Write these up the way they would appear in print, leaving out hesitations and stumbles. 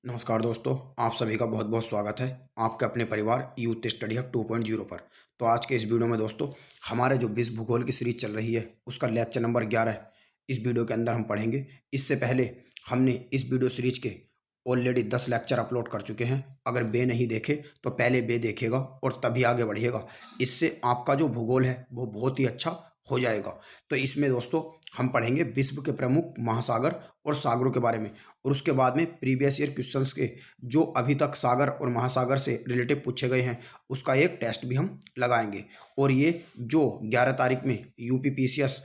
नमस्कार दोस्तों, आप सभी का बहुत बहुत स्वागत है आपके अपने परिवार यूथ स्टडी हब 2.0 पर। तो आज के इस वीडियो में दोस्तों, हमारे जो विश्व भूगोल की सीरीज चल रही है उसका लेक्चर नंबर 11 इस वीडियो के अंदर हम पढ़ेंगे। इससे पहले हमने इस वीडियो सीरीज के ऑलरेडी 10 लेक्चर अपलोड कर चुके हैं। अगर वे नहीं देखे तो पहले वे देखेगा और तभी आगे बढ़िएगा। इससे आपका जो भूगोल है वो बहुत ही अच्छा हो जाएगा। तो इसमें दोस्तों हम पढ़ेंगे विश्व के प्रमुख महासागर और सागरों के बारे में, और उसके बाद में प्रीवियस ईयर क्वेश्चंस के जो अभी तक सागर और महासागर से रिलेटिव पूछे गए हैं उसका एक टेस्ट भी हम लगाएंगे। और ये जो 11 तारीख में यूपीपीसीएस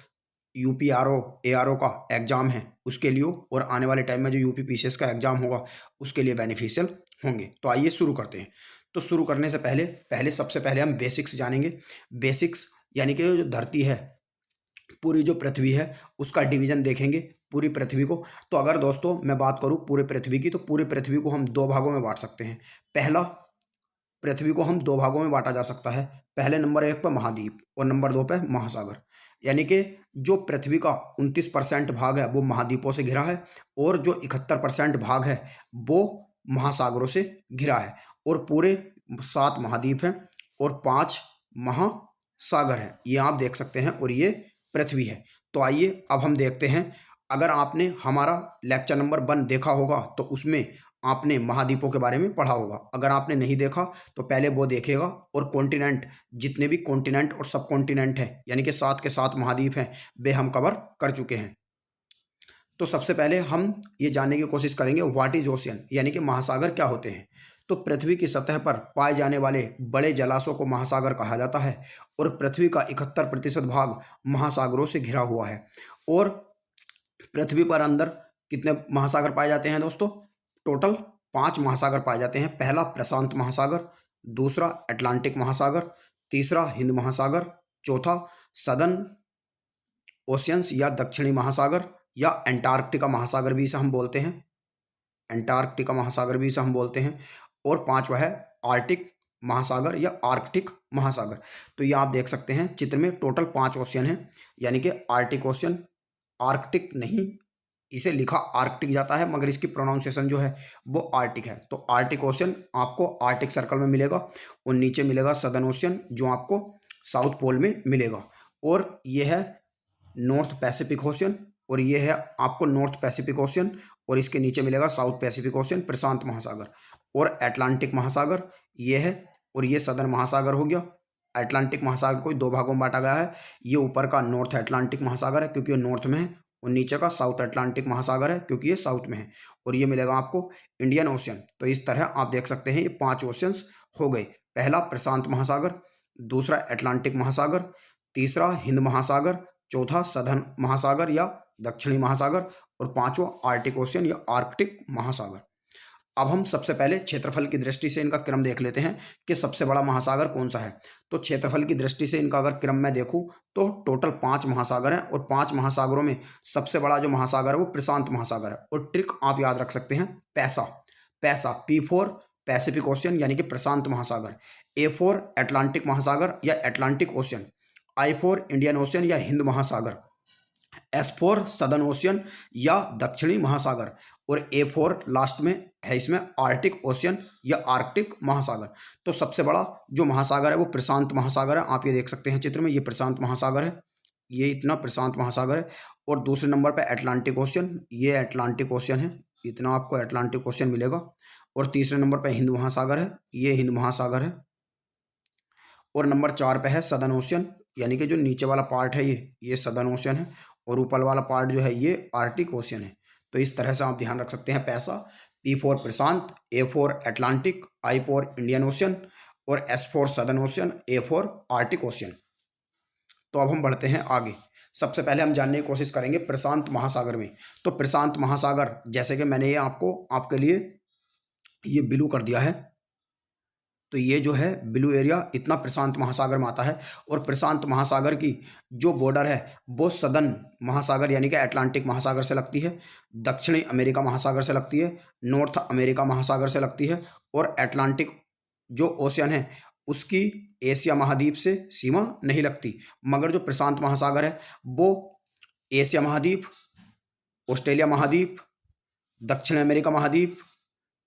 यूपीआरओ एआरओ का एग्ज़ाम है उसके लिए, और आने वाले टाइम में जो यूपीपीसीएस का एग्ज़ाम होगा उसके लिए बेनिफिशियल होंगे। तो आइए शुरू करते हैं। तो शुरू करने से पहले सबसे पहले हम बेसिक्स जानेंगे। बेसिक्स यानी कि जो धरती है, पूरी जो पृथ्वी है उसका डिवीजन देखेंगे पूरी पृथ्वी को। तो अगर दोस्तों मैं बात करूं पूरी पृथ्वी की, तो पूरी पृथ्वी को हम दो भागों में बांट सकते हैं। पहला, पृथ्वी को हम दो भागों में बांटा जा सकता है। पहले नंबर एक पर महाद्वीप और नंबर दो पर महासागर। यानी कि जो पृथ्वी का 29% भाग है वो महाद्वीपों से घिरा है, और जो 71% भाग है वो महासागरों से घिरा है। और पूरे 7 महाद्वीप हैं और 5 महासागर हैं, ये आप देख सकते हैं, और ये पृथ्वी है। तो आइए अब हम देखते हैं। अगर आपने हमारा लेक्चर नंबर 1 देखा होगा तो उसमें आपने महाद्वीपों के बारे में पढ़ा होगा। अगर आपने नहीं देखा तो पहले वो देखेगा। और कॉन्टिनेंट, जितने भी कॉन्टिनेंट और सब कॉन्टिनेंट हैं यानी कि 7 के 7 महाद्वीप हैं, वे हम कवर कर चुके हैं। तो सबसे पहले हम ये जानने की कोशिश करेंगे व्हाट इज ओशियन, यानी कि महासागर क्या होते हैं। तो पृथ्वी की सतह पर पाए जाने वाले बड़े जलाशयों को महासागर कहा जाता है, और पृथ्वी का 71% भाग महासागरों से घिरा हुआ है। और पृथ्वी पर अंदर कितने महासागर पाए जाते हैं दोस्तों? टोटल 5 महासागर पाए जाते हैं। पहला प्रशांत महासागर, दूसरा अटलांटिक महासागर, तीसरा हिंद महासागर, चौथा सदर्न ओशियंस या दक्षिणी महासागर या एंटार्क्टिका महासागर भी इसे हम बोलते हैं, एंटार्क्टिका महासागर भी इसे हम बोलते हैं, और पांचवा है आर्टिक महासागर या आर्कटिक महासागर। तो ये आप देख सकते हैं चित्र में टोटल 5 ओशियन है, यानी कि आर्टिक ओशियन, आर्कटिक नहीं, इसे लिखा आर्कटिक जाता है मगर इसकी प्रोनाउंसिएशन जो है वो आर्टिक है। तो आर्टिक ओशियन आपको आर्टिक सर्कल में मिलेगा, और नीचे मिलेगा सदर्न ओशियन जो आपको साउथ पोल में मिलेगा। और ये है नॉर्थ पैसिफिक ओशियन, और ये है आपको नॉर्थ पैसिफिक ओशियन, और इसके नीचे मिलेगा साउथ पैसिफिक ओशियन प्रशांत महासागर। और अटलांटिक महासागर ये है, और ये सदर्न महासागर हो गया। अटलांटिक महासागर को दो भागों में बांटा गया है। ये ऊपर का नॉर्थ अटलांटिक महासागर है क्योंकि ये नॉर्थ में है, और नीचे का साउथ अटलांटिक महासागर है क्योंकि ये साउथ में है। और ये मिलेगा आपको इंडियन ओशियन। तो इस तरह आप देख सकते हैं ये 5 ओशियंस हो गए। पहला प्रशांत महासागर, दूसरा अटलांटिक महासागर, तीसरा हिंद महासागर, चौथा सदर्न महासागर या दक्षिणी महासागर, और पांचवा आर्टिक ओशियन या आर्कटिक महासागर। अब हम सबसे पहले क्षेत्रफल की दृष्टि से इनका क्रम देख लेते हैं कि सबसे बड़ा महासागर कौन सा है। तो क्षेत्रफल की दृष्टि से इनका अगर क्रम मैं देखूं तो टोटल 5 महासागर हैं, और 5 महासागरों में सबसे बड़ा जो महासागर है वो प्रशांत महासागर है। और ट्रिक आप याद रख सकते हैं, पैसा, पैसा P4 पैसिफिक ओशियन यानी कि प्रशांत महासागर, A4 अटलांटिक महासागर या Atlantic ocean, I4 Indian ocean या हिंद महासागर, S4 सदर्न ओशियन या दक्षिणी महासागर, और A4 लास्ट में है इसमें आर्टिक ओशियन या आर्कटिक महासागर। तो सबसे बड़ा जो महासागर है वो प्रशांत महासागर है। आप ये देख सकते हैं चित्र में, ये प्रशांत महासागर है, ये इतना प्रशांत महासागर है। और दूसरे नंबर पे अटलांटिक ओशियन, ये अटलांटिक ओशियन है, इतना आपको अटलांटिक ओशियन मिलेगा। और तीसरे नंबर पे हिंद महासागर है, ये हिंद महासागर है। और नंबर 4 पे है सदर्न ओशियन, यानी कि जो नीचे वाला पार्ट है ये सदर्न ओशियन है, और ऊपर वाला पार्ट जो है ये आर्टिक ओशियन है। तो इस तरह से आप ध्यान रख सकते हैं। पैसा P4 प्रशांत, A4 Atlantic, I4 Indian ocean, और S4 southern ocean, A4 Arctic ocean. तो अब हम बढ़ते हैं आगे। सबसे पहले हम जानने की कोशिश करेंगे प्रशांत महासागर में। तो प्रशांत महासागर, जैसे कि मैंने ये आपको आपके लिए ये ब्लू कर दिया है, तो ये जो है ब्लू एरिया इतना प्रशांत महासागर में आता है। और प्रशांत महासागर की जो बॉर्डर है वो सदर्न महासागर यानी कि अटलांटिक महासागर से लगती है, दक्षिणी अमेरिका महासागर से लगती है, नॉर्थ अमेरिका महासागर से लगती है, और अटलांटिक जो ओशियन है उसकी एशिया महाद्वीप से सीमा नहीं लगती। मगर जो प्रशांत महासागर है वो एशिया महाद्वीप, ऑस्ट्रेलिया महाद्वीप, दक्षिण अमेरिका महाद्वीप,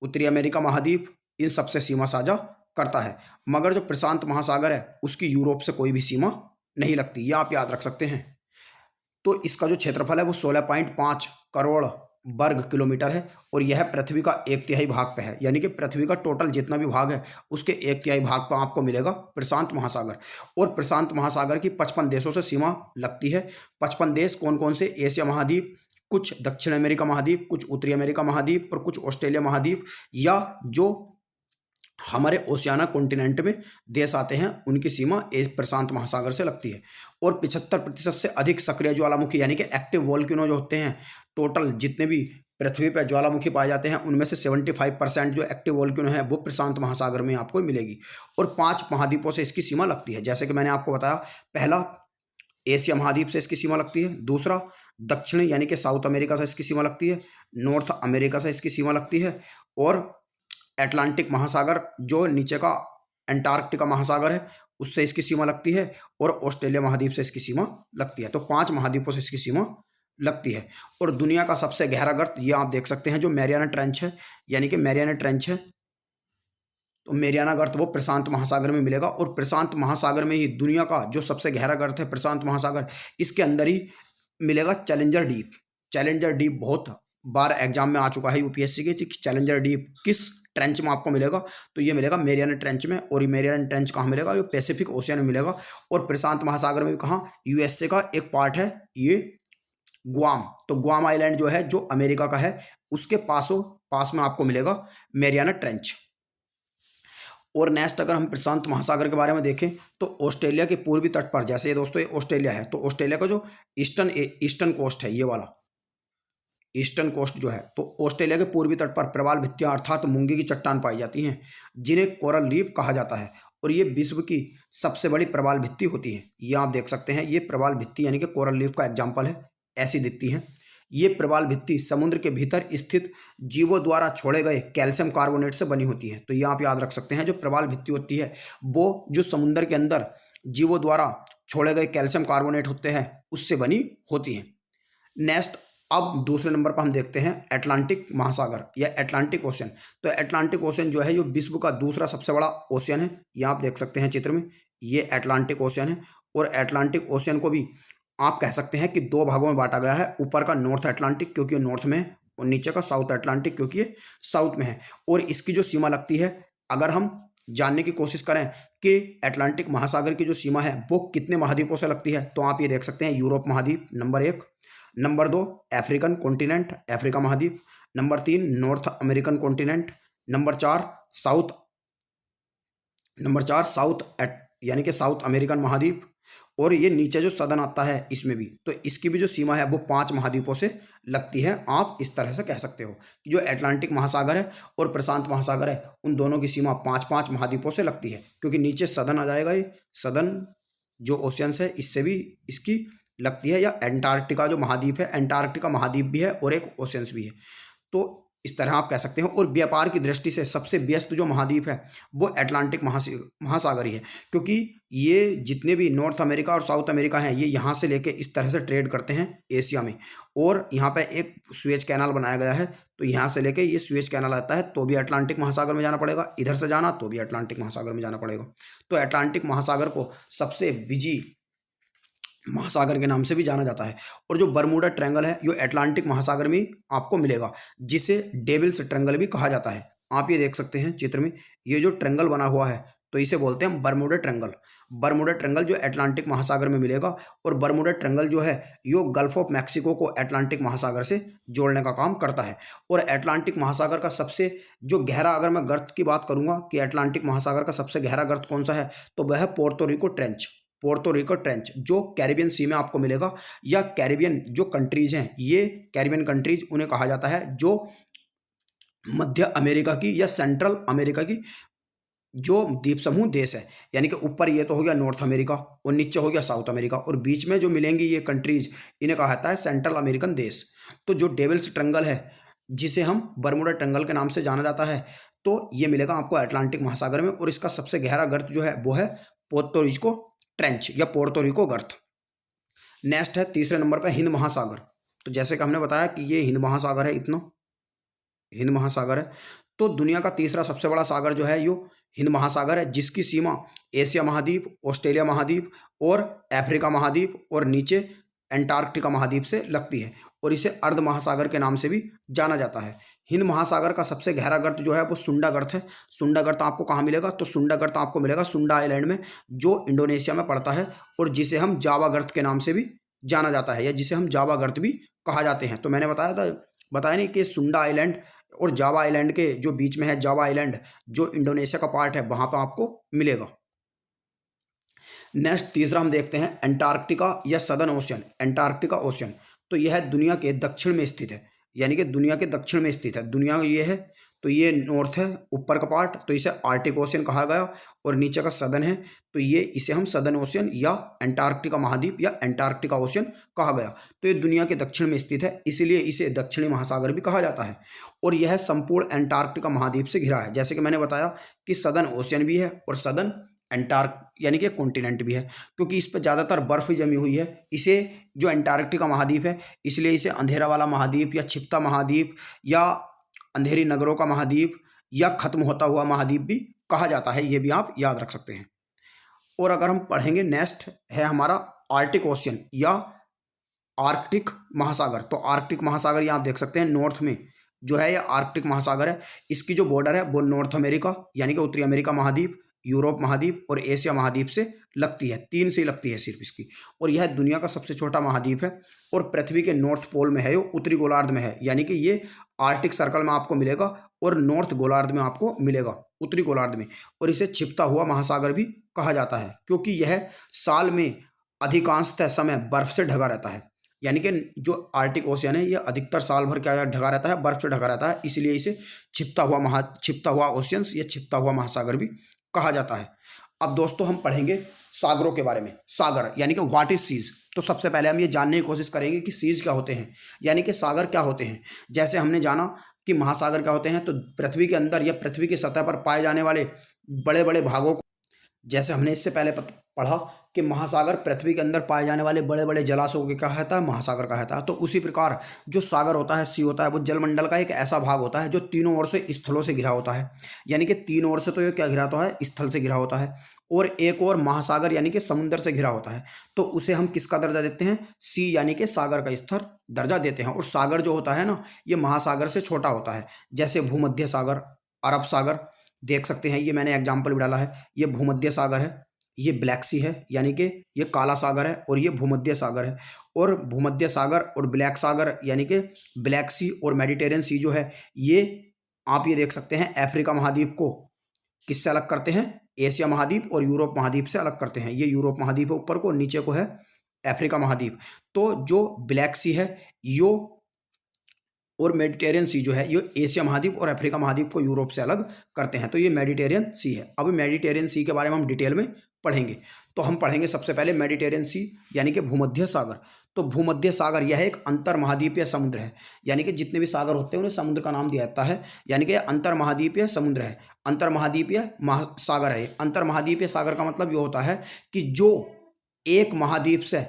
उत्तरी अमेरिका महाद्वीप, इन सबसे सीमा साझा करता है। मगर जो प्रशांत महासागर है उसकी यूरोप से कोई भी सीमा नहीं लगती, ये आप याद रख सकते हैं। तो इसका जो क्षेत्रफल है वो 16.5 करोड़ वर्ग किलोमीटर है और यह पृथ्वी का 1/3 भाग पे है, यानी कि पृथ्वी का टोटल जितना भी भाग है उसके 1/3 भाग पर आपको मिलेगा प्रशांत महासागर। और प्रशांत महासागर की 55 देशों से सीमा लगती है। 55 देश कौन कौन से? एशिया महाद्वीप, कुछ दक्षिण अमेरिका महाद्वीप, कुछ उत्तरी अमेरिका महाद्वीप और कुछ ऑस्ट्रेलिया महाद्वीप, या जो हमारे ओशियाना कॉन्टिनेंट में देश आते हैं उनकी सीमा प्रशांत महासागर से लगती है। और 75% से अधिक सक्रिय ज्वालामुखी यानी कि एक्टिव वोल्केनो जो होते हैं, टोटल जितने भी पृथ्वी पर ज्वालामुखी पाए जाते हैं उनमें से 75% जो एक्टिव वोल्केनो है वो प्रशांत महासागर में आपको मिलेगी। और 5 महाद्वीपों से इसकी सीमा लगती है, जैसे कि मैंने आपको बताया। पहला, एशिया महाद्वीप से इसकी सीमा लगती है। दूसरा, दक्षिण यानी कि साउथ अमेरिका से इसकी सीमा लगती है। नॉर्थ अमेरिका से इसकी सीमा लगती है। और अटलांटिक महासागर जो नीचे का अंटार्कटिका महासागर है उससे इसकी सीमा लगती है। और ऑस्ट्रेलिया महाद्वीप से इसकी सीमा लगती है। तो 5 महाद्वीपों से इसकी सीमा लगती है। और दुनिया का सबसे गहरा गर्त ये आप देख सकते हैं, जो मैरियाना ट्रेंच है, यानी कि मैरियाना ट्रेंच है, तो मैरियाना गर्त वो प्रशांत महासागर में मिलेगा। और प्रशांत महासागर में ही दुनिया का जो सबसे गहरा गर्त है प्रशांत महासागर, इसके अंदर ही मिलेगा चैलेंजर डीप। चैलेंजर डीप बहुत बार एग्जाम में आ चुका है यूपीएससी के, चैलेंजर डीप किस ट्रेंच में आपको मिलेगा? तो ये मिलेगा मैरियाना ट्रेंच में। और ये मैरियाना ट्रेंच कहाँ मिलेगा? ये पैसिफिक ओशियन में मिलेगा। और प्रशांत महासागर में कहाँ? यूएसए का एक पार्ट है ये गुआम। तो गुआम आइलैंड जो है जो अमेरिका का है उसके पास में आपको मिलेगा मैरियाना ट्रेंच। और नेक्स्ट अगर हम प्रशांत महासागर के बारे में देखें तो ऑस्ट्रेलिया के पूर्वी तट पर, जैसे ये दोस्तों ये ऑस्ट्रेलिया है, तो ऑस्ट्रेलिया का जो ईस्टर्न कोस्ट है, ये वाला ईस्टर्न कोस्ट जो है, तो ऑस्ट्रेलिया के पूर्वी तट पर प्रवाल भित्तियां अर्थात मूंगे की चट्टान पाई जाती हैं जिन्हें कोरल रीफ कहा जाता है। और ये विश्व की सबसे बड़ी प्रवाल भित्ति होती है। ये आप देख सकते हैं, ये प्रवाल भित्ति यानी कि कोरल रीफ का एग्जाम्पल है, ऐसी दिखती है। ये प्रवाल भित्ति समुद्र के भीतर स्थित जीवों द्वारा छोड़े गए कैल्शियम कार्बोनेट से बनी होती है। तो ये आप याद रख सकते हैं, जो प्रवाल भित्ति होती है वो जो समुद्र के अंदर जीवों द्वारा छोड़े गए कैल्शियम कार्बोनेट होते हैं उससे बनी होती है। नेक्स्ट, अब दूसरे नंबर पर हम देखते हैं अटलांटिक महासागर या अटलांटिक ओशन। तो अटलांटिक ओशन जो है ये विश्व का दूसरा सबसे बड़ा ओशन है। ये आप देख सकते हैं चित्र में, ये अटलांटिक ओशन है। और अटलांटिक ओशन को भी आप कह सकते हैं कि 2 भागों में बांटा गया है। ऊपर का नॉर्थ अटलांटिक क्योंकि नॉर्थ में है, और नीचे का साउथ अटलांटिक क्योंकि ये साउथ में है। और इसकी जो सीमा लगती है, अगर हम जानने की कोशिश करें कि अटलांटिक महासागर की जो सीमा है वो कितने महाद्वीपों से लगती है, तो आप ये देख सकते हैं, यूरोप महाद्वीप number 1, number 2 African continent Africa महाद्वीप, number 3 North American continent, number 4 South यानी कि साउथ अमेरिकन महाद्वीप। और ये नीचे जो सदन आता है इसमें भी, तो इसकी भी जो सीमा है वो 5 महाद्वीपों से लगती है। आप इस तरह से कह सकते हो कि जो अटलांटिक महासागर है और प्रशांत महासागर है उन दोनों की सीमा 5-5 महाद्वीपों से लगती है, क्योंकि नीचे सदन आ जाएगा। ये सदन जो ओशियंस है इससे भी इसकी लगती है। या एंटार्क्टिका जो महाद्वीप है, एंटार्क्टिका महाद्वीप भी है और एक ओशियंस भी है। तो इस तरह आप कह सकते हैं। और व्यापार की दृष्टि से सबसे व्यस्त जो महाद्वीप है वो अटलांटिक महासागर ही है, क्योंकि ये जितने भी नॉर्थ अमेरिका और साउथ अमेरिका हैं ये यहाँ से लेके इस तरह से ट्रेड करते हैं एशिया में। और यहाँ पे एक सुएज कैनाल बनाया गया है, तो यहाँ से लेके ये सुएज कैनाल आता है तो भी अटलांटिक महासागर में जाना पड़ेगा, इधर से जाना तो भी अटलांटिक महासागर में जाना पड़ेगा। तो अटलांटिक महासागर को सबसे बिजी महासागर के नाम से भी जाना जाता है। और जो बरमूडा ट्रायंगल है ये अटलांटिक महासागर में आपको मिलेगा, जिसे डेविल्स ट्रायंगल भी कहा जाता है। आप ये देख सकते हैं चित्र में, ये जो ट्रायंगल बना हुआ है तो इसे बोलते हैं बरमूडा ट्रायंगल। बरमूडा ट्रायंगल जो अटलांटिक महासागर में मिलेगा। और बरमूडा ट्रायंगल जो है यो गल्फ ऑफ मैक्सिको को अटलांटिक महासागर से जोड़ने का काम करता है। और अटलांटिक महासागर का सबसे जो गहरा, अगर मैं गर्त की बात करूंगा कि अटलांटिक महासागर का सबसे गहरा गर्त कौन सा है, तो वह है पोर्तो रिको ट्रेंच। पोर्तो रिको ट्रेंच जो कैरिबियन सी में आपको मिलेगा, या कैरिबियन जो कंट्रीज हैं, ये कैरिबियन कंट्रीज उन्हें कहा जाता है जो मध्य अमेरिका की या सेंट्रल अमेरिका की जो द्वीप समूह देश है। यानी कि ऊपर ये तो हो गया नॉर्थ अमेरिका और नीचे हो गया साउथ अमेरिका, और बीच में जो मिलेंगी ये कंट्रीज इन्हें कहा जाता है सेंट्रल अमेरिकन देश। तो जो डेविल्स ट्रायंगल है जिसे हम बरमूडा ट्रायंगल के नाम से जाना जाता है, तो ये मिलेगा आपको अटलांटिक महासागर में। और इसका सबसे गहरा गर्त जो है वो है पोर्तो रिको ट्रेंच या पोर्तो रिको गर्त। नेक्स्ट है तीसरे नंबर पर हिंद महासागर। तो जैसे कि हमने बताया कि ये हिंद महासागर है, इतना हिंद महासागर है। तो दुनिया का तीसरा सबसे बड़ा सागर जो है यो हिंद महासागर है, जिसकी सीमा एशिया महाद्वीप, ऑस्ट्रेलिया महाद्वीप और अफ्रीका महाद्वीप और नीचे अंटार्कटिका महाद्वीप से लगती है, और इसे अर्ध महासागर के नाम से भी जाना जाता है। हिंद महासागर का सबसे गहरा गर्त जो है वो सुंडा गर्त है। सुंडा गर्त आपको कहाँ मिलेगा? तो सुंडा गर्त आपको मिलेगा सुंडा आइलैंड में, जो इंडोनेशिया में पड़ता है, और जिसे हम जावा गर्त के नाम से भी जाना जाता है, या जिसे हम जावा गर्त भी कहा जाते हैं। तो मैंने बताया नहीं कि सुंडा आइलैंड और जावा आइलैंड के जो बीच में है जावा आइलैंड, जो इंडोनेशिया का पार्ट है, वहां पर आपको मिलेगा। नेक्स्ट तीसरा हम देखते हैं अंटार्कटिका या सदर्न ओशियन। अंटार्कटिका ओशियन तो यह दुनिया के दक्षिण में स्थित है, यानी कि दुनिया के दक्षिण में स्थित है। दुनिया ये है तो ये नॉर्थ है, ऊपर का पार्ट, तो इसे आर्टिक ओशियन कहा गया, और नीचे का सदर्न है तो ये इसे हम सदर्न ओशियन या अंटार्कटिका महाद्वीप या अंटार्कटिका ओशियन कहा गया। तो ये दुनिया के दक्षिण में स्थित है, इसलिए इसे दक्षिणी महासागर भी कहा जाता है, और यह संपूर्ण अंटार्कटिका महाद्वीप से घिरा है। जैसे कि मैंने बताया कि सदर्न ओशियन भी है और सदर्न अंटार्क यानी कि कॉन्टिनेंट भी है, क्योंकि इस पर ज़्यादातर बर्फ जमी हुई है। इसे जो अंटार्कटिका महाद्वीप है, इसलिए इसे अंधेरा वाला महाद्वीप या छिपता महाद्वीप या अंधेरी नगरों का महाद्वीप या खत्म होता हुआ महाद्वीप भी कहा जाता है। ये भी आप याद रख सकते हैं। और अगर हम पढ़ेंगे, नेक्स्ट है हमारा आर्टिक ओशियन या आर्कटिक महासागर। तो आर्कटिक महासागर ये आप देख सकते हैं नॉर्थ में जो है, ये आर्कटिक महासागर है। इसकी जो बॉर्डर है वो नॉर्थ अमेरिका यानी कि उत्तरी अमेरिका महाद्वीप, यूरोप महाद्वीप और एशिया महाद्वीप से लगती है। 3 से ही लगती है सिर्फ इसकी, और यह दुनिया का सबसे छोटा महाद्वीप है, और पृथ्वी के नॉर्थ पोल में है, ये उत्तरी गोलार्ध में है, यानी कि ये आर्टिक सर्कल में आपको मिलेगा और नॉर्थ गोलार्ध में आपको मिलेगा, उत्तरी गोलार्ध में। और इसे छिपता हुआ महासागर भी कहा जाता है, क्योंकि यह साल में अधिकांशतः समय बर्फ से ढका रहता है। यानी कि जो आर्टिक ओशियन है, ये अधिकतर साल भर क्या ढका रहता है? बर्फ से ढका रहता है, इसलिए इसे छिपता हुआ ओशियंस या छिपता हुआ महासागर भी कहा जाता है। अब दोस्तों हम पढ़ेंगे सागरों के बारे में। सागर यानी कि व्हाट इज सीज। तो सबसे पहले हम ये जानने की कोशिश करेंगे कि सीज क्या होते हैं, यानी कि सागर क्या होते हैं। जैसे हमने जाना कि महासागर क्या होते हैं, तो पृथ्वी के अंदर या पृथ्वी की सतह पर पाए जाने वाले बड़े बड़े भागों को, जैसे हमने इससे पहले पढ़ा कि महासागर पृथ्वी के अंदर पाए जाने वाले बड़े बड़े जलाशयों के क्या कहता है? महासागर कहता है। तो उसी प्रकार जो सागर होता है, सी होता है, वो जलमंडल का एक ऐसा भाग होता है जो तीनों ओर से स्थलों से घिरा होता है। यानी कि तीनों ओर से तो ये क्या घिरा होता है? स्थल से घिरा होता है, और एक और महासागर यानी कि समुद्र से घिरा होता है। तो उसे हम किसका दर्जा देते हैं? सी यानी कि सागर का स्तर दर्जा देते हैं। और सागर जो होता है ना, ये महासागर से छोटा होता है। जैसे भूमध्य सागर, अरब सागर देख सकते हैं, ये मैंने एग्जाम्पल भी डाला है। ये भूमध्य सागर है, ये ब्लैक सी है यानी कि ये काला सागर है, और ये भूमध्य सागर है। और भूमध्य सागर और ब्लैक सागर यानी कि ब्लैक सी और मेडिटेरियन सी जो है, ये आप ये देख सकते हैं अफ्रीका महाद्वीप को किससे अलग करते हैं? एशिया महाद्वीप और यूरोप महाद्वीप से अलग करते हैं। ये यूरोप महाद्वीप है ऊपर को, नीचे को है अफ्रीका महाद्वीप। तो जो ब्लैक सी है यो और मेडिटेरियन सी जो है, ये एशिया महाद्वीप और अफ्रीका महाद्वीप को यूरोप से अलग करते हैं। तो ये मेडिटेरियन सी है। अब मेडिटेरियन सी के बारे में हम डिटेल में पढ़ेंगे। तो हम पढ़ेंगे सबसे पहले मेडिटेरियन सी यानी कि भूमध्य सागर। तो भूमध्य सागर यह एक अंतर महाद्वीपीय समुद्र है, यानी कि जितने भी सागर होते हैं उन्हें समुद्र का नाम दिया जाता है, यानी कि अंतर महाद्वीपीय समुद्र है, अंतर महाद्वीपीय सागर है। अंतर महाद्वीपीय सागर का मतलब ये होता है कि जो एक महाद्वीप से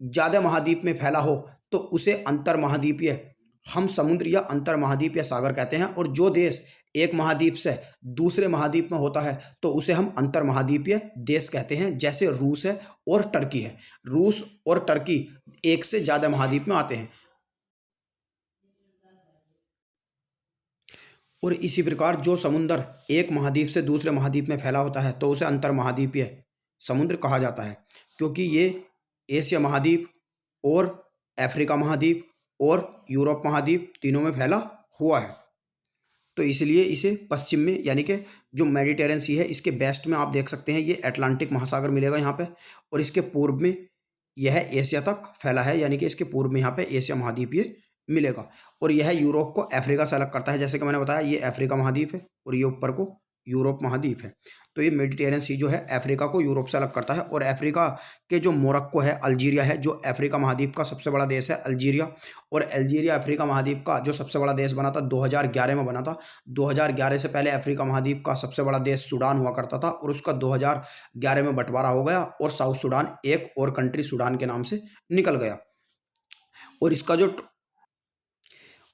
ज़्यादा महाद्वीप में फैला हो तो उसे अंतर महाद्वीपीय हम समुद्र या अंतर महाद्वीपीय सागर कहते हैं। और जो देश एक महाद्वीप से दूसरे महाद्वीप में होता है तो उसे हम अंतर महाद्वीपीय देश कहते हैं। जैसे रूस है और टर्की है, रूस और टर्की एक से ज़्यादा महाद्वीप में आते हैं। और इसी प्रकार जो समुद्र एक महाद्वीप से दूसरे महाद्वीप में फैला होता है तो उसे अंतर महाद्वीपीय समुद्र कहा जाता है, क्योंकि ये एशिया महाद्वीप और अफ्रीका महाद्वीप और यूरोप महाद्वीप तीनों में फैला हुआ है। तो इसलिए इसे पश्चिम में यानी कि जो मेडिटेरियन सी है, इसके वेस्ट में आप देख सकते हैं ये अटलांटिक महासागर मिलेगा यहाँ पे, और इसके पूर्व में यह एशिया तक फैला है, यानी कि इसके पूर्व में यहाँ पे एशिया महाद्वीप ये मिलेगा। और यह यूरोप को अफ्रीका से अलग करता है। जैसे कि मैंने बताया ये अफ्रीका महाद्वीप है और ये ऊपर को यूरोप महाद्वीप है। तो ये मेडिटेरियन सी जो है अफ्रीका को यूरोप से अलग करता है। और अफ्रीका के जो मोरक्को है, अल्जीरिया है, जो अफ्रीका महाद्वीप का सबसे बड़ा देश है अल्जीरिया। और अल्जीरिया अफ्रीका महाद्वीप का जो सबसे बड़ा देश बना था 2011 में बना था। 2011 से पहले अफ्रीका महाद्वीप का सबसे बड़ा देश सूडान हुआ करता था, और उसका 2011 में बंटवारा हो गया और साउथ सूडान एक और कंट्री सूडान के नाम से निकल गया। और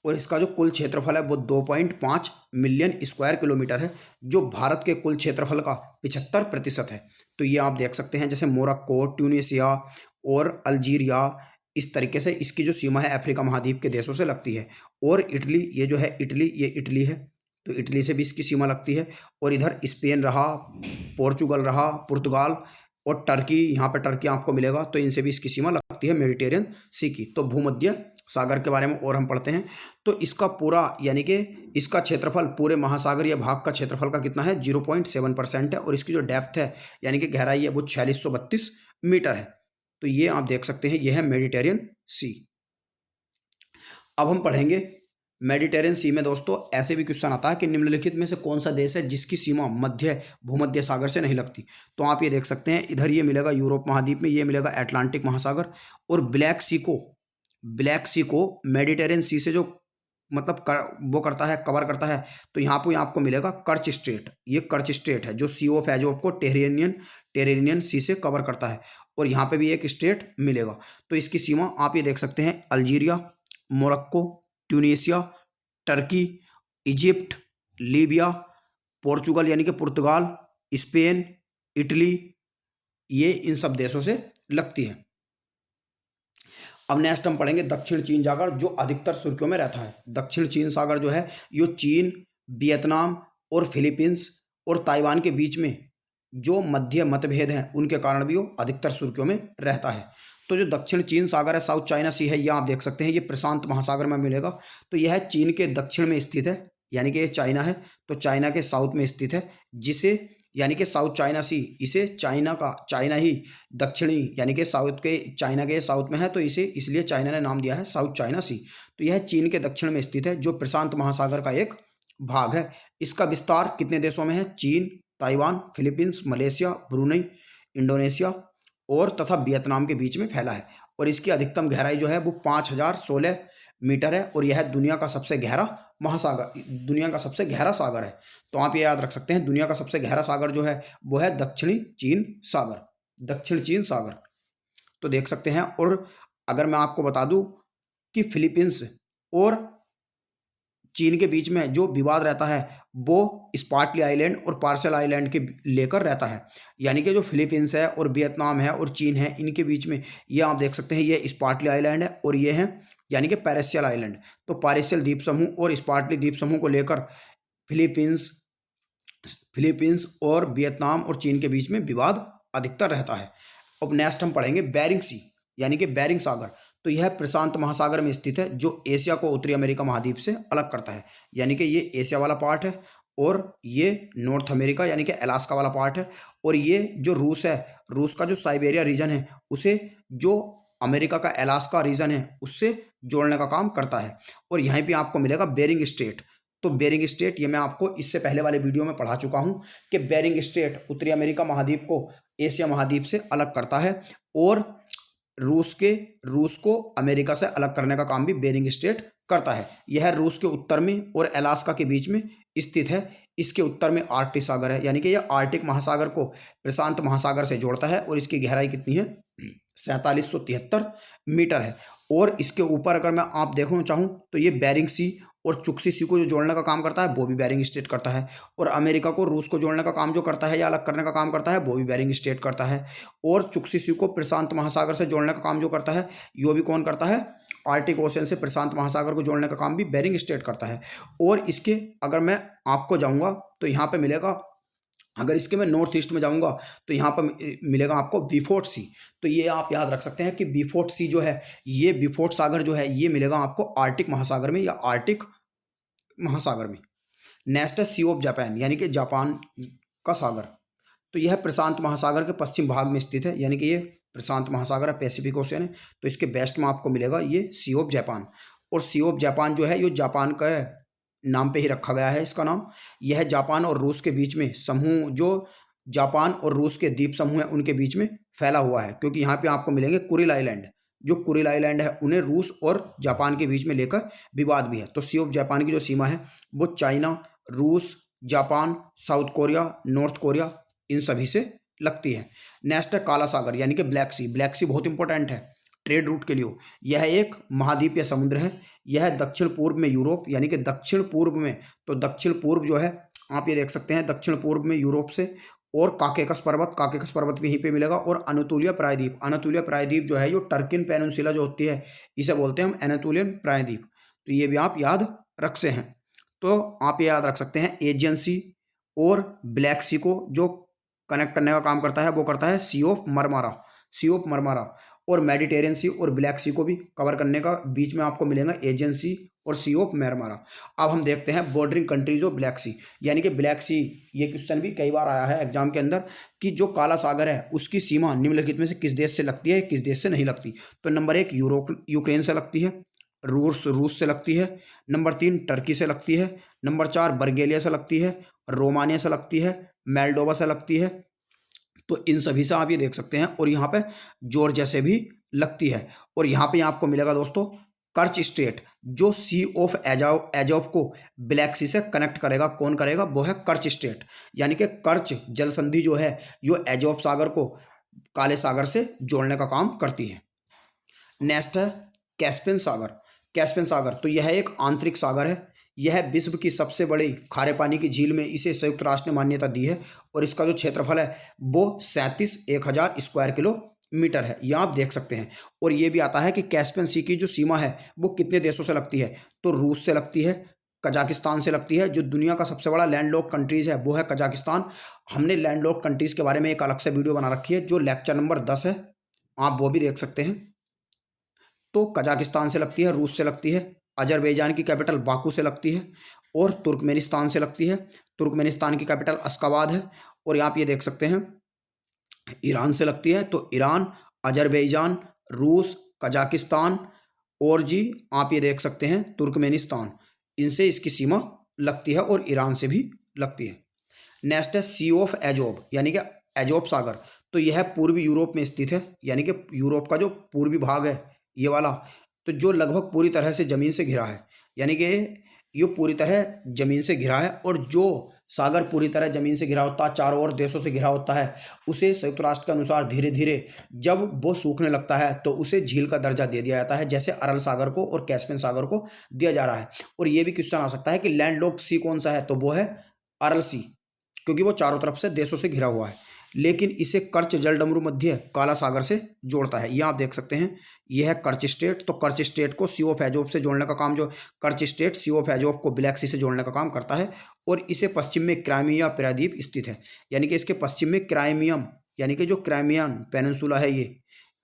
और इसका जो कुल क्षेत्रफल है वो 2.5 मिलियन स्क्वायर किलोमीटर है, जो भारत के कुल क्षेत्रफल का 75% है। तो ये आप देख सकते हैं, जैसे मोरक्को, ट्यूनीशिया और अल्जीरिया, इस तरीके से इसकी जो सीमा है अफ्रीका महाद्वीप के देशों से लगती है। और इटली, ये जो है इटली, ये इटली है, तो इटली से भी इसकी सीमा लगती है। और इधर स्पेन रहा, पोर्चुगल रहा, पुर्तगाल और टर्की, यहाँ पर टर्की आपको मिलेगा, तो इनसे भी इसकी सीमा लगती है मेडिटेरियन सी की। तो भूमध्य सागर के बारे में और हम पढ़ते हैं। तो इसका पूरा यानी कि इसका क्षेत्रफल पूरे महासागर या भाग का क्षेत्रफल का कितना है, 0.7% है। और इसकी जो डेप्थ है यानी कि गहराई है वो 4632 मीटर है। तो ये आप देख सकते हैं, ये है मेडिटेरियन सी। अब हम पढ़ेंगे मेडिटेरियन सी में दोस्तों ऐसे भी क्वेश्चन आता है कि निम्नलिखित में से कौन सा देश है जिसकी सीमा मध्य भूमध्य सागर से नहीं लगती। तो आप ये देख सकते हैं, इधर ये मिलेगा यूरोप महाद्वीप में, ये मिलेगा अटलांटिक महासागर। और ब्लैक सी को मेडिटेरियन सी से जो मतलब वो करता है, कवर करता है। तो यहाँ पे आपको मिलेगा कर्च स्ट्रेट, ये कर्च स्ट्रेट है जो सी ऑफ एजोव को टेरेनियन सी से कवर करता है। और यहाँ पे भी एक स्ट्रेट मिलेगा। तो इसकी सीमा आप ये देख सकते हैं, Algeria, Morocco, Tunisia, Turkey, Egypt, Libya, Portugal यानी कि पुर्तगाल, स्पेन, इटली, ये इन सब देशों से लगती है। अब नेक्स्ट हम पढ़ेंगे दक्षिण चीन सागर, जो अधिकतर सुर्खियों में रहता है। दक्षिण चीन सागर जो है ये चीन, वियतनाम और फिलीपींस और ताइवान के बीच में जो मध्य मतभेद हैं उनके कारण भी वो अधिकतर सुर्खियों में रहता है। तो जो दक्षिण चीन सागर है, साउथ चाइना सी है, यह आप देख सकते हैं, ये प्रशांत महासागर में मिलेगा। तो यह चीन के दक्षिण में स्थित है, यानी कि ये चाइना है, तो चाइना के साउथ में स्थित है, जिसे यानी कि साउथ चाइना सी, इसे चाइना ही दक्षिणी यानी कि साउथ के चाइना के साउथ में है, तो इसे इसलिए चाइना ने नाम दिया है साउथ चाइना सी। तो यह चीन के दक्षिण में स्थित है, जो प्रशांत महासागर का एक भाग है। इसका विस्तार कितने देशों में है, चीन, Taiwan, Philippines, Malaysia, Brunei, Indonesia और तथा वियतनाम के बीच में फैला है। और इसकी अधिकतम गहराई जो है वो 5016 मीटर है। और यह दुनिया का सबसे गहरा सागर है। तो आप ये याद रख सकते हैं, दुनिया का सबसे गहरा सागर जो है वो है दक्षिण चीन सागर। तो देख सकते हैं। और अगर मैं आपको बता दूं कि फिलीपींस और चीन के बीच में जो विवाद रहता है वो स्पार्टली आइलैंड और पार्सल आइलैंड के लेकर रहता है। यानी कि जो फिलीपींस है और वियतनाम है और चीन है, इनके बीच में ये आप देख सकते हैं, ये स्पार्टली आइलैंड है और ये है यानी कि पैरेशियल आइलैंड। तो पैरेशियल द्वीप समूह और स्पार्टली द्वीप समूह को लेकर फिलीपींस और वियतनाम और चीन के बीच में विवाद अधिकतर रहता है। अब नेक्स्ट हम पढ़ेंगे बेरिंग सी यानी कि बेरिंग सागर। तो यह प्रशांत महासागर में स्थित है, जो एशिया को उत्तरी अमेरिका महाद्वीप से अलग करता है। यानी कि ये एशिया वाला पार्ट है और ये नॉर्थ अमेरिका यानी कि अलास्का वाला पार्ट है। और ये जो रूस है, रूस का जो साइबेरिया रीजन है, उसे जो अमेरिका का अलास्का रीजन है उससे जोड़ने का काम करता है। और यहीं पे आपको मिलेगा बेरिंग स्ट्रेट। तो बेरिंग स्ट्रेट ये मैं आपको इससे पहले वाले वीडियो में पढ़ा चुका हूँ कि बेरिंग स्ट्रेट उत्तरी अमेरिका महाद्वीप को एशिया महाद्वीप से अलग करता है। और रूस को अमेरिका से अलग करने का काम भी बेरिंग स्ट्रेट करता है। यह रूस के उत्तर में और अलास्का के बीच में स्थित है। इसके उत्तर में आर्कटिक सागर है, यानी कि यह आर्कटिक महासागर को प्रशांत महासागर से जोड़ता है। और इसकी गहराई कितनी है, 4773 मीटर है। और इसके ऊपर अगर मैं आप देखना चाहूँ तो ये बेरिंग सी और चुक्सी सी को जो जोड़ने का काम करता है वो भी बेरिंग स्ट्रेट करता है। और अमेरिका को रूस को जोड़ने का काम जो करता है या अलग करने का काम करता है वो भी बेरिंग स्ट्रेट करता है। और चुक्सी सी को प्रशांत महासागर से जोड़ने का काम जो करता है यो भी कौन करता है, आर्कटिक ओशन से प्रशांत महासागर को जोड़ने का काम भी बेरिंग स्ट्रेट करता है। और इसके अगर मैं आपको जाऊँगा तो यहाँ पर मिलेगा, अगर इसके मैं नॉर्थ ईस्ट में जाऊंगा तो यहाँ पर मिलेगा आपको बीफोर्ट सी। तो ये आप याद रख सकते हैं कि बीफोर्ट सी जो है, ये बीफोर्ट सागर जो है ये मिलेगा आपको आर्कटिक महासागर में या आर्कटिक महासागर में। नेक्स्ट है सी ऑफ जापान, यानी कि जापान का सागर। तो यह प्रशांत महासागर के पश्चिम भाग में स्थित है, यानी कि ये प्रशांत महासागर है, पैसिफिक ओशियन है। तो इसके वेस्ट में आपको मिलेगा ये सी ऑफ जापान। और सी ऑफ जापान जो है ये जापान का नाम पे ही रखा गया है इसका नाम। यह जापान और रूस के बीच में समूह, जो जापान और रूस के द्वीप समूह है उनके बीच में फैला हुआ है। क्योंकि यहाँ पे आपको मिलेंगे कुरिल आइलैंड, जो कुरिल आइलैंड है उन्हें रूस और जापान के बीच में लेकर विवाद भी है। तो सी ऑफ जापान की जो सीमा है वो चाइना, रूस, Japan, South Korea, North Korea इन सभी से लगती है। नेक्स्ट है काला सागर, यानी कि ब्लैक सी। ब्लैक सी बहुत इंपॉर्टेंट है। ट्रेड रूट के लिए हो। यह एक महाद्वीप या समुद्र है। यह दक्षिण पूर्व में यूरोप यानी कि दक्षिण पूर्व में, तो दक्षिण पूर्व जो है आप ये देख सकते हैं दक्षिण पूर्व में यूरोप से, और काकेकस पर्वत भी यहीं पे मिलेगा, और अनतोलिया प्रायद्वीप जो है, ये टर्किन पेनिनसुला जो होती है इसे बोलते हैं हम एनातोलियन प्रायद्वीप। तो ये भी आप याद रख से हैं। तो आप ये याद रख सकते हैं एजियन सी और ब्लैक सी को जो कनेक्ट करने का काम करता है वो करता है सी ऑफ मरमारा, और मेडिटेरियन सी और ब्लैक सी को भी कवर करने का बीच में आपको मिलेगा एजियन सी और सी ऑफ मरमारा। अब हम देखते हैं बॉर्डरिंग कंट्रीज ऑफ ब्लैक सी, यानी कि ब्लैक सी, ये क्वेश्चन भी कई बार आया है एग्जाम के अंदर कि जो काला सागर है उसकी सीमा निम्नलिखित में से किस देश से लगती है, किस देश से नहीं लगती। तो नंबर 1 यूक्रेन से लगती है, रूस से लगती है, नंबर 3 टर्की से लगती है, नंबर 4 बल्गेरिया से लगती है, रोमानिया से लगती है, मोल्डोवा से लगती है। तो इन सभी से आप ये देख सकते हैं, और यहाँ पे जॉर्जिया से भी लगती है। और यहाँ पे आपको मिलेगा दोस्तों कर्च स्टेट, जो सी ऑफ एजोव को ब्लैक सी से कनेक्ट करेगा। कौन करेगा? वो है कर्च स्टेट, यानी कि कर्च जल संधि जो है यो एजोव सागर को काले सागर से जोड़ने का काम करती है। नेक्स्ट है कैस्पियन सागर। तो यह एक आंतरिक सागर है। यह विश्व की सबसे बड़ी खारे पानी की झील में इसे संयुक्त राष्ट्र ने मान्यता दी है, और इसका जो क्षेत्रफल है वो 37,000 स्क्वायर किलोमीटर है, यह आप देख सकते हैं। और ये भी आता है कि कैस्पियन सी की जो सीमा है वो कितने देशों से लगती है, तो रूस से लगती है, कजाकिस्तान से लगती है। जो दुनिया का सबसे बड़ा लैंडलॉक कंट्रीज है वो है कजाकिस्तान। हमने लैंडलॉक कंट्रीज के बारे में एक अलग से वीडियो बना रखी है जो लेक्चर नंबर 10 है, आप वो भी देख सकते हैं। तो कजाकिस्तान से लगती है, रूस से लगती है, अजरबैजान की कैपिटल बाकू से लगती है, और तुर्कमेनिस्तान से लगती है। तुर्कमेनिस्तान की कैपिटल अश्काबाद है। और यहाँ आप ये देख सकते हैं ईरान से लगती है। तो ईरान, अजरबैजान, रूस, कजाकिस्तान, और जी आप ये देख सकते हैं तुर्कमेनिस्तान, इनसे इसकी सीमा लगती है, और ईरान से भी लगती है। नेक्स्ट है सी ऑफ एजोब, यानी कि एजोब सागर। तो यह पूर्वी यूरोप में स्थित है, यानी कि यूरोप का जो पूर्वी भाग है ये वाला, तो जो लगभग पूरी तरह से ज़मीन से घिरा है, यानी कि ये पूरी तरह ज़मीन से घिरा है। और जो सागर पूरी तरह ज़मीन से घिरा होता है, चारों ओर देशों से घिरा होता है, उसे संयुक्त राष्ट्र के अनुसार धीरे धीरे जब वो सूखने लगता है तो उसे झील का दर्जा दे दिया जाता है, जैसे अरल सागर को और कैस्पियन सागर को दिया जा रहा है। और ये भी क्वेश्चन आ सकता है कि लैंडलॉक्ड सी कौन सा है, तो वो है अरल सी, क्योंकि वो चारों तरफ से देशों से घिरा हुआ है, लेकिन इसे कर्च जलडमरू मध्य काला सागर से जोड़ता है। ये आप देख सकते हैं, यह है कर्च स्टेट। तो कर्च स्टेट को सी ऑफ एजोव से जोड़ने का काम, जो कर्च स्टेट सी ऑफ एजोव को ब्लैक सी से जोड़ने का काम करता है। और इसे पश्चिम में क्राइमिया प्रायद्वीप स्थित है, यानी कि इसके पश्चिम में क्राइमियम, यानी कि जो क्राइमियन पेनिनसुला है, ये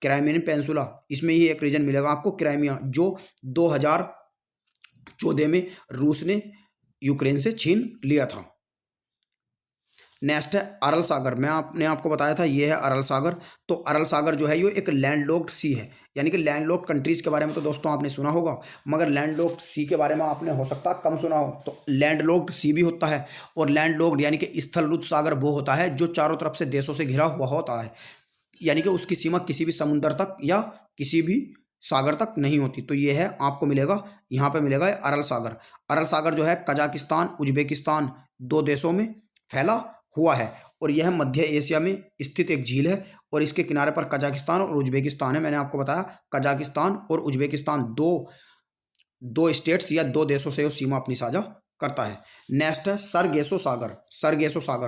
क्राइमियन पेनिनसुला, इसमें ही एक रीजन मिलेगा आपको क्राइमिया, जो 2014 में रूस ने यूक्रेन से छीन लिया था। नेक्स्ट है अरल सागर। आपने आपको बताया था ये है अरल सागर। तो अरल सागर जो है ये एक लैंडलॉक्ड सी है, यानी कि लैंडलॉक्ड कंट्रीज के बारे में तो दोस्तों आपने सुना होगा, मगर लैंडलॉक्ड सी के बारे में आपने हो सकता है कम सुना हो। तो लैंडलॉक्ड सी भी होता है, और लैंडलॉक्ड यानी कि स्थलरुद्ध सागर वो होता है जो चारों तरफ से देशों से घिरा हुआ होता है, यानी कि उसकी सीमा किसी भी समुद्र तक या किसी भी सागर तक नहीं होती। तो ये है आपको मिलेगा, यहाँ पे मिलेगा अरल सागर। अरल सागर जो है कजाकिस्तान, उज्बेकिस्तान 2 देशों में फैला हुआ है, और यह मध्य एशिया में स्थित एक झील है। और इसके किनारे पर कजाकिस्तान और उज्बेकिस्तान है। मैंने आपको बताया कजाकिस्तान और उज्बेकिस्तान दो स्टेट्स या 2 देशों से वो सीमा अपनी साझा करता है। नेक्स्ट है सरगेसो सागर।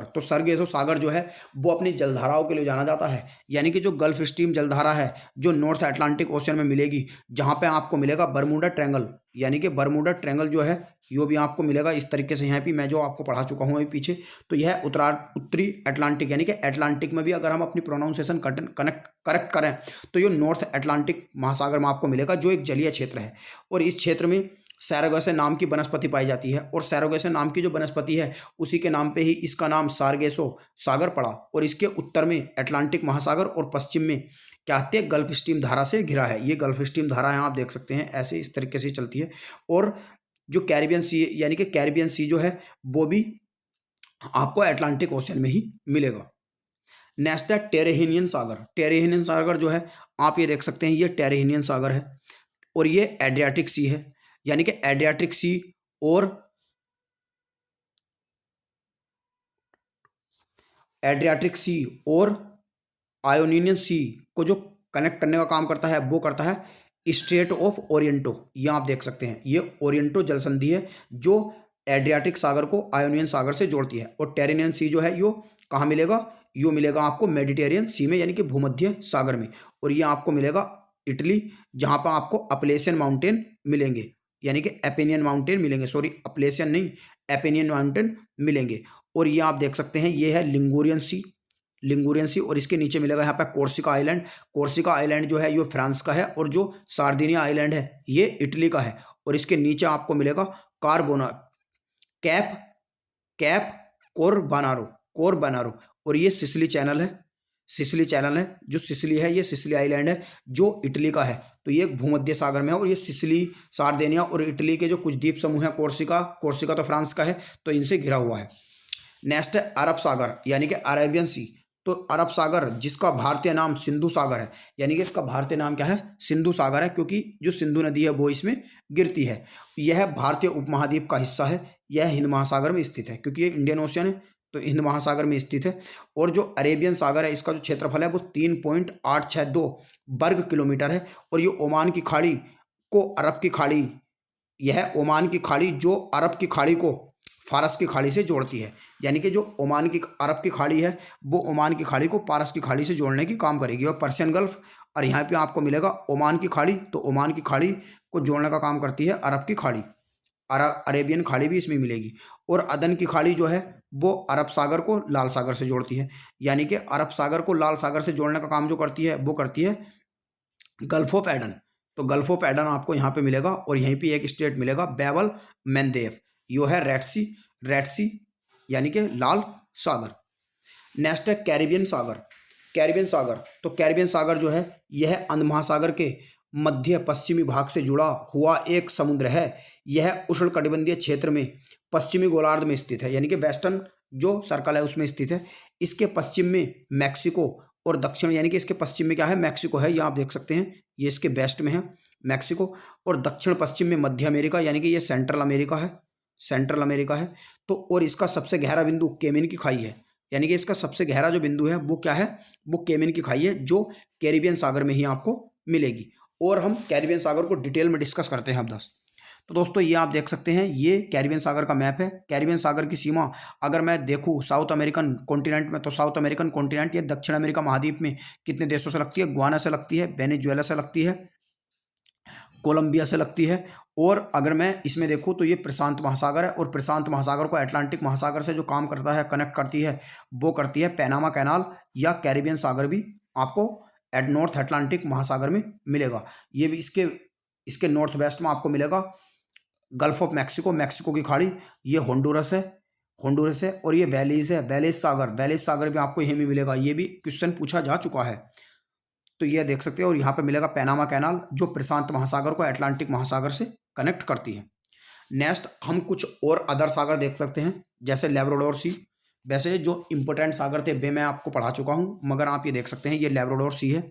तो सरगेसो सागर जो है वो अपनी जलधाराओं के लिए जाना जाता है, यानी कि जो गल्फ स्ट्रीम जलधारा है जो नॉर्थ अटलांटिक ओशन में मिलेगी, जहाँ पे आपको मिलेगा बरमूडा ट्रायंगल, यानी कि बरमूडा ट्रायंगल जो है यो भी आपको मिलेगा इस तरीके से, यहाँ पे मैं जो आपको पढ़ा चुका हूँ अभी पीछे। तो यह उत्तरी अटलांटिक, यानी कि अटलांटिक में भी अगर हम अपनी प्रोनाउंसिएशन करेक्ट करें तो ये नॉर्थ अटलांटिक महासागर में आपको मिलेगा, जो एक जलीय क्षेत्र है। और इस क्षेत्र में सैरोगेसे नाम की वनस्पति पाई जाती है, और सैरोगेसे नाम की जो वनस्पति है उसी के नाम पे ही इसका नाम सारगेसो सागर पड़ा। और इसके उत्तर में अटलांटिक महासागर और पश्चिम में क्या आते हैं, गल्फ स्ट्रीम धारा से घिरा है। ये गल्फ स्ट्रीम धारा है, आप देख सकते हैं ऐसे इस तरीके से चलती है। और जो कैरिबियन सी, यानी कि कैरिबियन सी जो है वो भी आपको अटलांटिक ओशन में ही मिलेगा। नेक्स्ट है टेरेहिनियन सागर। टेरेहिनियन सागर जो है आप ये देख सकते हैं, ये टेरेहिनियन सागर है, और ये एड्रियाटिक सी है, यानी कि एड्रियाटिक सी और आयोनियन सी को जो कनेक्ट करने का काम करता है वो करता है स्ट्रेट ऑफ ओरिएंटो। ये आप देख सकते हैं, ये ओरिएंटो जल संधि है जो एड्रियाटिक सागर को आयोनियन सागर से जोड़ती है। और टेरेनियन सी जो है यो कहाँ मिलेगा, यो मिलेगा आपको मेडिटेरियन सी में यानी कि भूमध्य सागर में। और ये आपको मिलेगा इटली, जहाँ पर आपको अपलेशियन माउंटेन मिलेंगे, यानी कि एपेनियन माउंटेन मिलेंगे, सॉरी अपलेशियन नहीं, एपेनियन माउंटेन मिलेंगे। और ये आप देख सकते हैं ये है लिंगुरियन सी, लिंगुरियन सी। और इसके नीचे मिलेगा यहाँ पे कोर्सिका आइलैंड। कोर्सिका आइलैंड जो है ये फ्रांस का है, और जो सार्दिनिया आइलैंड है ये इटली का है। और इसके नीचे आपको मिलेगा कार्बोना, कैप कैप कोरबानारो, कोरबानारो। और ये सिसिली चैनल है, सिसिली चैनल है, जो सिसिली है ये सिसिली आइलैंड है जो इटली का है। तो ये भूमध्य सागर में है। और ये सिसिली, सार्दिनिया और इटली के जो कुछ द्वीप समूह हैं, कोर्सिका, कोर्सिका तो फ्रांस का है, तो इनसे घिरा हुआ है। नेक्स्ट है अरब सागर यानी कि अरेबियन सी। तो अरब सागर जिसका भारतीय नाम सिंधु सागर है, यानी कि इसका भारतीय नाम क्या है, सिंधु सागर है, क्योंकि जो सिंधु नदी है वो इसमें गिरती है। यह भारतीय उपमहाद्वीप का हिस्सा है। यह हिंद महासागर में स्थित है, क्योंकि ये इंडियन ओशियन है तो हिंद महासागर में स्थित है। और जो अरेबियन सागर है इसका जो क्षेत्रफल है वो 3.862 वर्ग किलोमीटर है। और ये ओमान की खाड़ी को अरब की खाड़ी, यह ओमान की खाड़ी जो अरब की खाड़ी को फारस की खाड़ी से जोड़ती है, यानी कि जो ओमान की अरब की खाड़ी है वो ओमान की खाड़ी को पारस की खाड़ी से जोड़ने की काम करेगी। और पर्शियन गल्फ, और यहाँ पे आपको मिलेगा ओमान की खाड़ी, तो ओमान की खाड़ी को जोड़ने का काम करती है अरब की खाड़ी, अरेबियन खाड़ी भी इसमें मिलेगी। और अदन की खाड़ी जो है वो अरब सागर को लाल सागर से जोड़ती है, यानी कि अरब सागर को लाल सागर से जोड़ने का काम जो करती है वो करती है गल्फ ऑफ एडन। तो गल्फ ऑफ एडन आपको यहाँ पे मिलेगा। और यहीं पे एक स्टेट मिलेगा बैबल मैंदेव, यो है रेड सी, रेड सी यानी कि लाल सागर। नेक्स्ट है कैरिबियन सागर, कैरिबियन सागर। तो कैरिबियन सागर जो है यह अंध महासागर के मध्य पश्चिमी भाग से जुड़ा हुआ एक समुद्र है। यह उष्णकटिबंधीय क्षेत्र में पश्चिमी गोलार्ध में स्थित है, यानी कि वेस्टर्न जो सर्कल है उसमें स्थित है। इसके पश्चिम में मैक्सिको और दक्षिण, यानी कि इसके पश्चिम में क्या है, मैक्सिको है, ये आप देख सकते हैं, ये इसके वेस्ट में है मैक्सिको। और दक्षिण पश्चिम में मध्य अमेरिका, यानी कि ये सेंट्रल अमेरिका है, सेंट्रल अमेरिका है। तो और इसका सबसे गहरा बिंदु केमिन की खाई है, यानी कि इसका सबसे गहरा जो बिंदु है वो क्या है, वो केमिन की खाई है, जो कैरिबियन सागर में ही आपको मिलेगी। और हम कैरिबियन सागर को डिटेल में डिस्कस करते हैं अब 10। तो दोस्तों ये आप देख सकते हैं, ये कैरिबियन सागर का मैप है। कैरिबियन सागर की सीमा अगर मैं देखूँ साउथ अमेरिकन कॉन्टिनेंट में, तो साउथ अमेरिकन कॉन्टिनेंट ये दक्षिण अमेरिका महाद्वीप में कितने देशों से लगती है, गुयाना से लगती है, वेनेजुएला से लगती है, कोलंबिया से लगती है। और अगर मैं इसमें देखूँ तो ये प्रशांत महासागर है। और प्रशांत महासागर को अटलांटिक महासागर से जो काम करता है, कनेक्ट करती है, वो करती है पैनामा कैनाल, या कैरिबियन सागर भी आपको एट नॉर्थ अटलांटिक महासागर में मिलेगा। ये भी इसके नॉर्थ वेस्ट में आपको मिलेगा गल्फ ऑफ मैक्सिको, मैक्सिको की खाड़ी, ये होंडुरस है, होंडुरस है। और ये वैलीज है, वैलीज सागर, वैलीज सागर भी आपको यहीं में मिलेगा, ये भी क्वेश्चन पूछा जा चुका है, तो ये देख सकते हैं। और यहाँ पे मिलेगा पैनामा कैनाल, जो प्रशांत महासागर को अटलांटिक महासागर से कनेक्ट करती है। नेक्स्ट हम कुछ और अदर सागर देख सकते हैं, जैसे लैब्राडोर सी। वैसे जो इंपॉर्टेंट सागर थे वे मैं आपको पढ़ा चुका हूँ, मगर आप ये देख सकते हैं ये लैब्राडोर सी है।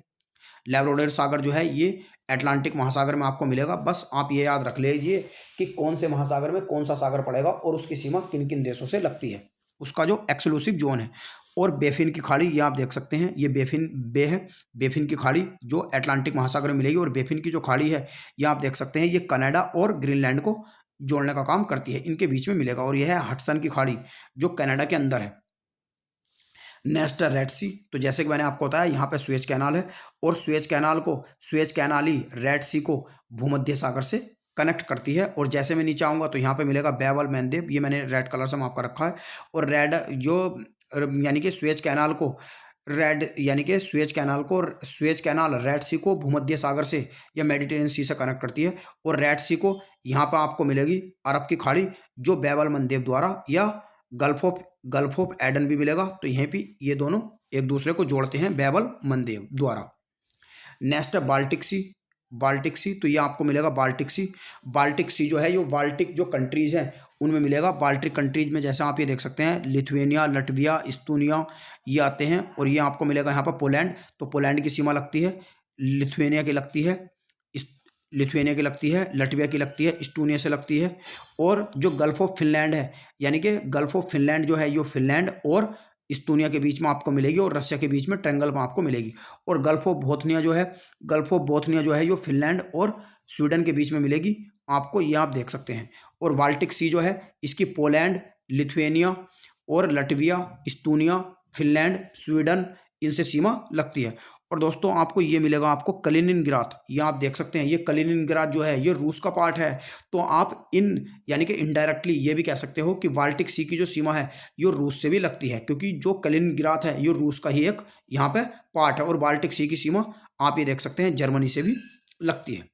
लैब्राडोर सागर जो है ये अटलांटिक महासागर में आपको मिलेगा। बस आप ये याद रख लीजिए कि कौन से महासागर में कौन सा सागर पड़ेगा और उसकी सीमा किन किन देशों से लगती है, उसका जो एक्सक्लूसिव जोन है। और बेफिन की खाड़ी, ये आप देख सकते हैं, ये बेफिन बे है, बेफिन की खाड़ी जो अटलांटिक महासागर में मिलेगी। और बेफिन की जो खाड़ी है ये आप देख सकते हैं, ये कनाडा और ग्रीनलैंड को जोड़ने का काम करती है, इनके बीच में मिलेगा। और यह है हडसन की खाड़ी जो कनाडा के अंदर है। नेक्स्ट है रेड सी। तो जैसे कि मैंने आपको बताया यहाँ पे सुएज कैनाल है, और सुएज कैनाल ही रेड सी को भूमध्य सागर से कनेक्ट करती है। और जैसे मैं नीचे आऊँगा तो यहाँ पे मिलेगा बैबल मैंदेव, ये मैंने रेड कलर से आपका रखा है। और रेड जो यानी कि सुएज कैनाल को सुएज कैनाल रेड सी को भूमध्य सागर से या मेडिटेरियन सी से कनेक्ट करती है। और रेड सी को यहाँ पर आपको मिलेगी अरब की खाड़ी, जो बैबल मंदेव द्वारा, या गल्फ ऑफ एडन भी मिलेगा। तो यहीं पे ये दोनों एक दूसरे को जोड़ते हैं बैबल मंदेव द्वारा। नेक्स्ट है बाल्टिक सी, बाल्टिक सी। तो ये आपको मिलेगा बाल्टिक सी। बाल्टिक सी जो है ये बाल्टिक जो कंट्रीज हैं उनमें मिलेगा। बाल्टिक कंट्रीज में जैसे आप ये देख सकते हैं लिथुएनिया, लटविया, इस्तोनिया ये आते हैं। और ये आपको मिलेगा यहाँ पर पोलैंड। तो पोलैंड की सीमा लगती है, लिथुएनिया की लगती है, लटविया की लगती है, इस्टोनिया से लगती है। और जो गल्फ ऑफ फिनलैंड है, यानी कि गल्फ ऑफ फिनलैंड जो है ये फिनलैंड और इस्तोनिया के बीच में आपको मिलेगी और रशिया के बीच में ट्रायंगल में आपको मिलेगी। और गल्फ ऑफ बोथनिया जो है ये फिनलैंड और स्वीडन के बीच में मिलेगी आपको, ये आप देख सकते हैं। और बाल्टिक सी जो है इसकी पोलैंड, लिथुएनिया और लटविया, इस्तोनिया, फिनलैंड, स्वीडन इनसे सीमा लगती है। और दोस्तों आपको ये मिलेगा आपको कलिनिनग्राद, ये आप देख सकते हैं, ये कलिनिनग्राद जो है ये रूस का पार्ट है। तो आप यानी कि इनडायरेक्टली ये भी कह सकते हो कि बाल्टिक सी की जो सीमा है ये रूस से भी लगती है, क्योंकि जो कलिनिनग्राद है ये रूस का ही एक यहाँ पे पार्ट है। और बाल्टिक सी की सीमा आप ये देख सकते हैं जर्मनी से भी लगती है।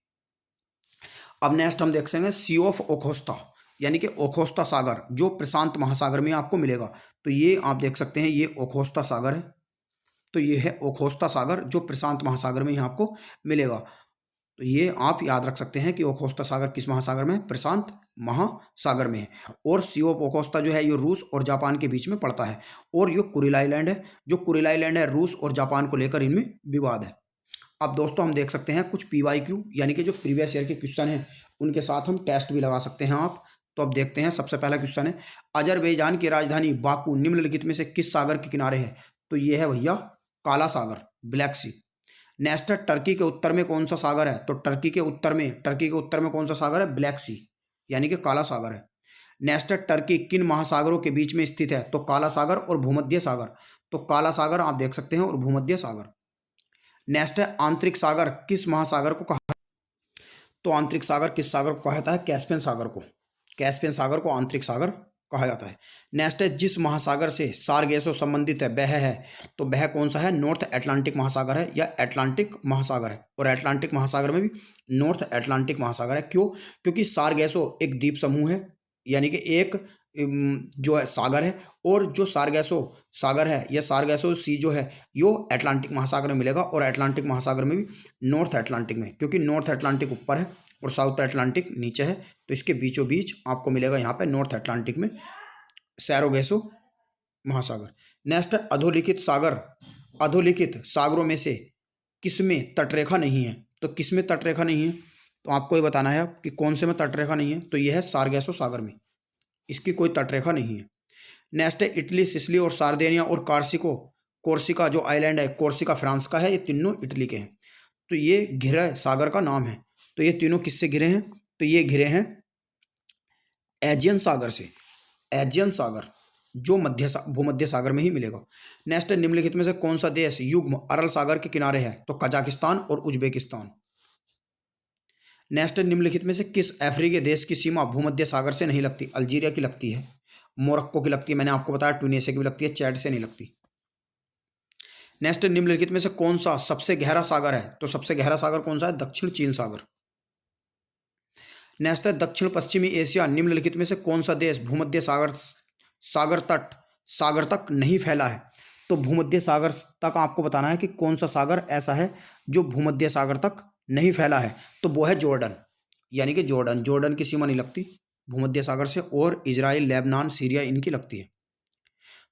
अब नेक्स्ट हम देख सकेंगे सी ऑफ ओखोस्ता, यानी कि ओखोस्ता सागर जो प्रशांत महासागर में आपको मिलेगा। तो ये आप देख सकते हैं ये ओखोस्ता सागर है। तो ये है ओखोस्ता सागर जो प्रशांत महासागर में ही आपको मिलेगा। तो ये आप याद रख सकते हैं कि ओखोस्ता सागर किस महासागर में है? प्रशांत महासागर में है। और सी ऑफ ओखोस्ता जो है ये रूस और जापान के बीच में पड़ता है। और ये कुरिल आइलैंड है, जो कुरिल आइलैंड है रूस और जापान को लेकर इनमें विवाद है। अब दोस्तों हम देख सकते हैं कुछ PYQ यानी कि जो प्रीवियस ईयर के क्वेश्चन हैं उनके साथ हम टेस्ट भी लगा सकते हैं आप। तो अब देखते हैं, सबसे पहला क्वेश्चन है अजरबैजान की राजधानी बाकू निम्नलिखित में से किस सागर के किनारे है? तो ये है भैया काला सागर, ब्लैक सी। नेक्स्ट है टर्की के उत्तर में कौन सा सागर है? तो टर्की के उत्तर में कौन सा सागर है? ब्लैक सी यानी कि काला सागर है। नेक्स्ट है टर्की किन महासागरों के बीच में स्थित है? तो काला सागर और भूमध्य सागर। तो काला सागर आप देख सकते हैं और भूमध्य सागर। नेक्स्ट है आंतरिक सागर किस महासागर को कहा? तो आंतरिक सागर किस सागर को कहा जाता है? कैस्पियन सागर को। कैस्पियन सागर को आंतरिक सागर कहा जाता है। नेक्स्ट है जिस महासागर से सारगेसो संबंधित है वह है, तो वह कौन सा है? नॉर्थ अटलांटिक महासागर है या अटलांटिक महासागर है। और अटलांटिक महासागर में भी नॉर्थ अटलांटिक महासागर है। क्यों? क्योंकि सारगेसो एक द्वीप समूह है, यानी कि एक जो है सागर है। और जो सारगेसो सागर है या सारगेसो सी जो है यो अटलांटिक महासागर में मिलेगा। और अटलांटिक महासागर में भी नॉर्थ अटलांटिक में, क्योंकि नॉर्थ अटलांटिक ऊपर है और साउथ अटलांटिक नीचे है, तो इसके बीचों बीच आपको मिलेगा यहाँ पे नॉर्थ अटलांटिक में सैरोगेसो महासागर। नेक्स्ट है अधोलिखित सागर, अधोलिखित सागरों में से किसमें तटरेखा नहीं है? तो किसमें तटरेखा नहीं है? तो आपको ये बताना है कि कौन से में तटरेखा नहीं है। तो यह है सारगेसो सागर में, इसकी कोई तटरेखा नहीं है। नेक्स्ट है इटली, सिसिली और सार्दिनिया और कोर्सिका जो आइलैंड है, कोर्सिका फ्रांस का है, ये तीनों इटली के हैं। तो ये घिरा सागर का नाम है। तो ये तीनों किससे घिरे हैं? तो ये घिरे हैं एजियन सागर से। एजियन सागर जो भूमध्य सागर में ही मिलेगा। नेक्स्ट है निम्नलिखित में से कौन सा देश युग्म अरल सागर के किनारे है? तो कजाकिस्तान और उज्बेकिस्तान। नेक्स्ट है निम्नलिखित में से किस अफ्रीकी देश की सीमा भूमध्य सागर से नहीं लगती? अल्जीरिया की लगती है, मोरक्को की लगती है, मैंने आपको बताया ट्यूनीशिया की भी लगती है, चैड से नहीं लगती। नेक्स्ट निम्नलिखित में से कौन सा सबसे गहरा सागर है? तो सबसे गहरा सागर कौन सा है? दक्षिण चीन सागर। नेक्स्ट है दक्षिण पश्चिमी एशिया निम्नलिखित में से कौन सा देश भूमध्य सागर तक नहीं फैला है? तो भूमध्य सागर तक आपको बताना है कि कौन सा सागर ऐसा है जो भूमध्य सागर तक नहीं फैला है। तो वो है जॉर्डन, यानी कि जॉर्डन की सीमा नहीं लगती भूमध्य सागर से। और इजराइल, लेबनान, सीरिया इनकी लगती है।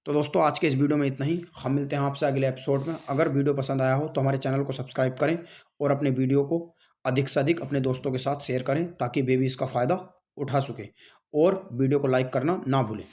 तो दोस्तों आज के इस वीडियो में इतना ही। हम मिलते हैं आपसे अगले एपिसोड में। अगर वीडियो पसंद आया हो तो हमारे चैनल को सब्सक्राइब करें और अपने वीडियो को अधिक से अधिक अपने दोस्तों के साथ शेयर करें ताकि वे भी इसका फ़ायदा उठा सकें। और वीडियो को लाइक करना ना भूलें।